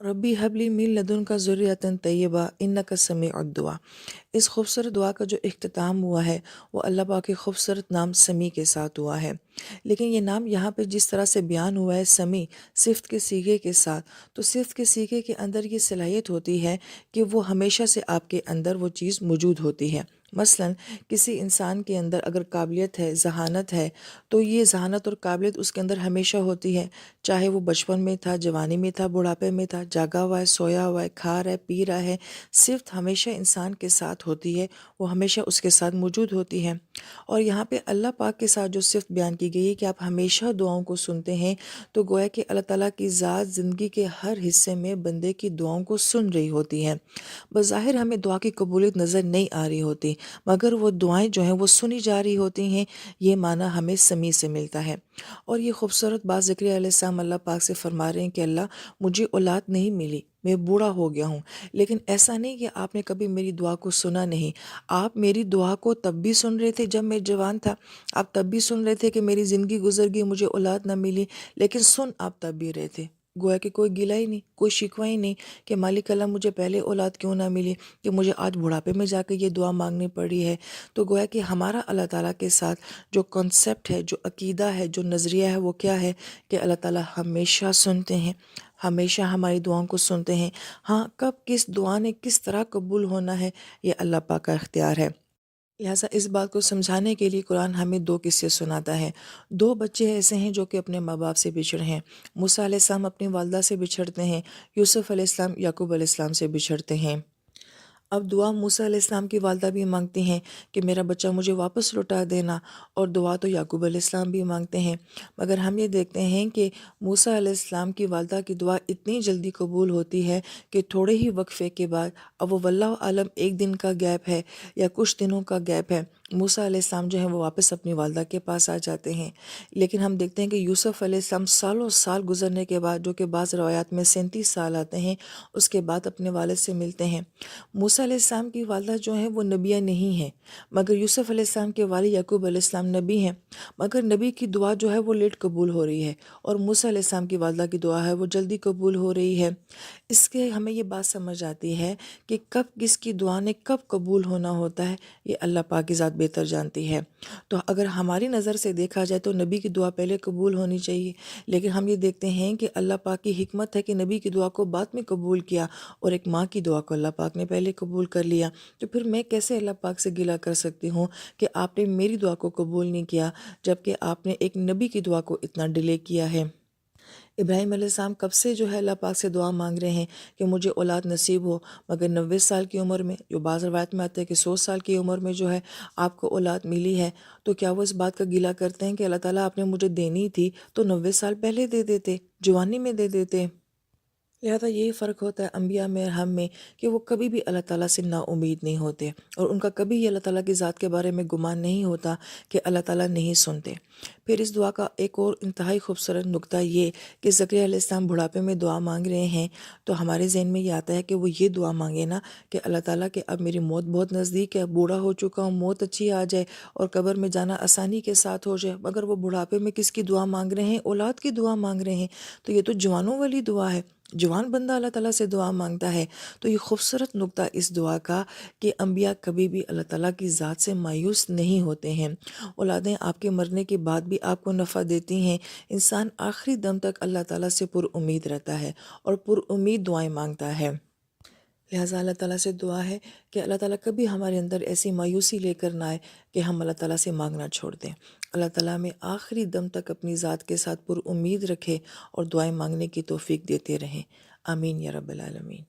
ربی حبلی من لدن کا ذریۃً طیبہ انک سمیع الدعا۔ اس خوبصورت دعا کا جو اختتام ہوا ہے وہ اللہ پاک کے خوبصورت نام سمیع کے ساتھ ہوا ہے، لیکن یہ نام یہاں پہ جس طرح سے بیان ہوا ہے سمیع صفت کے صیغے کے ساتھ، تو صفت کے صیغے کے اندر یہ صلاحیت ہوتی ہے کہ وہ ہمیشہ سے آپ کے اندر وہ چیز موجود ہوتی ہے۔ مثلاً کسی انسان کے اندر اگر قابلیت ہے، ذہانت ہے، تو یہ ذہانت اور قابلیت اس کے اندر ہمیشہ ہوتی ہے، چاہے وہ بچپن میں تھا، جوانی میں تھا، بڑھاپے میں تھا، جاگا ہوا ہے، سویا ہوا ہے، کھا رہا ہے، پی رہا ہے، صفت ہمیشہ انسان کے ساتھ ہوتی ہے، وہ ہمیشہ اس کے ساتھ موجود ہوتی ہے۔ اور یہاں پہ اللہ پاک کے ساتھ جو صفت بیان کی گئی ہے کہ آپ ہمیشہ دعاؤں کو سنتے ہیں، تو گویا کہ اللہ تعالیٰ کی ذات زندگی کے ہر حصے میں بندے کی دعاؤں کو سن رہی ہوتی ہے۔ بظاہر ہمیں دعا کی قبولیت نظر نہیں آ رہی ہوتی، مگر وہ دعائیں جو ہیں وہ سنی جا رہی ہوتی ہیں، یہ معنی ہمیں سمیع سے ملتا ہے۔ اور یہ خوبصورت بات زکریا علیہ السلام اللہ پاک سے فرما رہے ہیں کہ اللہ مجھے اولاد نہیں ملی، میں بوڑھا ہو گیا ہوں، لیکن ایسا نہیں کہ آپ نے کبھی میری دعا کو سنا نہیں، آپ میری دعا کو تب بھی سن رہے تھے جب میں جوان تھا، آپ تب بھی سن رہے تھے کہ میری زندگی گزر گئی، مجھے اولاد نہ ملی، لیکن سن آپ تب بھی رہے تھے۔ گویا کہ کوئی گلہ ہی نہیں، کوئی شکوہ ہی نہیں کہ مالک اللہ مجھے پہلے اولاد کیوں نہ ملی، کہ مجھے آج بڑھاپے میں جا کے یہ دعا مانگنی پڑی ہے۔ تو گویا کہ ہمارا اللہ تعالیٰ کے ساتھ جو کنسیپٹ ہے، جو عقیدہ ہے، جو نظریہ ہے، وہ کیا ہے کہ اللہ تعالیٰ ہمیشہ سنتے ہیں، ہمیشہ ہماری دعاؤں کو سنتے ہیں۔ ہاں، کب کس دعا نے کس طرح قبول ہونا ہے، یہ اللہ پاک کا اختیار ہے۔ لہٰذا اس بات کو سمجھانے کے لیے قرآن ہمیں دو قصے سناتا ہے۔ دو بچے ایسے ہیں جو کہ اپنے ماں باپ سے بچھڑے ہیں۔ موسیٰ علیہ السلام اپنی والدہ سے بچھڑتے ہیں، یوسف علیہ السلام یعقوب علیہ السلام سے بچھڑتے ہیں۔ اب دعا موسیٰ علیہ السلام کی والدہ بھی مانگتی ہیں کہ میرا بچہ مجھے واپس لوٹا دینا، اور دعا تو یعقوب علیہ السلام بھی مانگتے ہیں، مگر ہم یہ دیکھتے ہیں کہ موسیٰ علیہ السلام کی والدہ کی دعا اتنی جلدی قبول ہوتی ہے کہ تھوڑے ہی وقفے کے بعد، اب وہ واللہ عالم ایک دن کا گیپ ہے یا کچھ دنوں کا گیپ ہے، موسیٰ علیہ السلام جو ہیں وہ واپس اپنی والدہ کے پاس آ جاتے ہیں۔ لیکن ہم دیکھتے ہیں کہ یوسف علیہ السلام سالوں سال گزرنے کے بعد، جو کہ بعض روایات میں 37 سال آتے ہیں، اس کے بعد اپنے والد سے ملتے ہیں۔ موسیٰ علیہ السلام کی والدہ جو ہیں وہ نبیہ نہیں ہیں، مگر یوسف علیہ السلام کے والد یعقوب علیہ السلام نبی ہیں، مگر نبی کی دعا جو ہے وہ لیٹ قبول ہو رہی ہے، اور موسیٰ علیہ السلام کی والدہ کی دعا ہے وہ جلدی قبول ہو رہی ہے۔ اس کے ہمیں یہ بات سمجھ آتی ہے کہ کب کس کی دعا نے کب قبول ہونا ہوتا ہے، یہ اللہ پاک کی ذات بہتر جانتی ہے۔ تو اگر ہماری نظر سے دیکھا جائے تو نبی کی دعا پہلے قبول ہونی چاہیے، لیکن ہم یہ دیکھتے ہیں کہ اللہ پاک کی حکمت ہے کہ نبی کی دعا کو بعد میں قبول کیا، اور ایک ماں کی دعا کو اللہ پاک نے پہلے قبول کر لیا۔ تو پھر میں کیسے اللہ پاک سے گلہ کر سکتی ہوں کہ آپ نے میری دعا کو قبول نہیں کیا، جبکہ آپ نے ایک نبی کی دعا کو اتنا ڈیلے کیا ہے۔ ابراہیم علیہ السلام کب سے جو ہے اللہ پاک سے دعا مانگ رہے ہیں کہ مجھے اولاد نصیب ہو، مگر 90 سال کی عمر میں، جو بعض روایت میں آتا ہے کہ 100 سال کی عمر میں جو ہے آپ کو اولاد ملی ہے، تو کیا وہ اس بات کا گلہ کرتے ہیں کہ اللہ تعالیٰ آپ نے مجھے دینی تھی تو 90 سال پہلے دے دیتے، جوانی میں دے دیتے؟ لہذا یہی فرق ہوتا ہے انبیاء میں اور ہم میں، کہ وہ کبھی بھی اللہ تعالیٰ سے نا امید نہیں ہوتے، اور ان کا کبھی یہ اللہ تعالیٰ کی ذات کے بارے میں گمان نہیں ہوتا کہ اللہ تعالیٰ نہیں سنتے۔ پھر اس دعا کا ایک اور انتہائی خوبصورت نقطہ یہ کہ زکریا علیہ السلام بڑھاپے میں دعا مانگ رہے ہیں، تو ہمارے ذہن میں یہ آتا ہے کہ وہ یہ دعا مانگے نا کہ اللہ تعالیٰ کہ اب میری موت بہت نزدیک ہے، بوڑھا ہو چکا ہوں، موت اچھی آ جائے اور قبر میں جانا آسانی کے ساتھ ہو جائے، مگر وہ بڑھاپے میں کس کی دعا مانگ رہے ہیں؟ اولاد کی دعا مانگ رہے ہیں۔ تو یہ تو جوانوں والی دعا ہے، جوان بندہ اللہ تعالیٰ سے دعا مانگتا ہے۔ تو یہ خوبصورت نقطہ اس دعا کا کہ انبیاء کبھی بھی اللہ تعالیٰ کی ذات سے مایوس نہیں ہوتے ہیں۔ اولادیں آپ کے مرنے کے بعد بھی آپ کو نفع دیتی ہیں۔ انسان آخری دم تک اللہ تعالیٰ سے پر امید رہتا ہے اور پر امید دعائیں مانگتا ہے۔ لہٰذا اللہ تعالیٰ سے دعا ہے کہ اللہ تعالیٰ کبھی ہمارے اندر ایسی مایوسی لے کر نہ آئے کہ ہم اللہ تعالیٰ سے مانگنا چھوڑ دیں۔ اللہ تعالیٰ میں آخری دم تک اپنی ذات کے ساتھ پر امید رکھے اور دعائیں مانگنے کی توفیق دیتے رہیں۔ آمین یا رب العالمین۔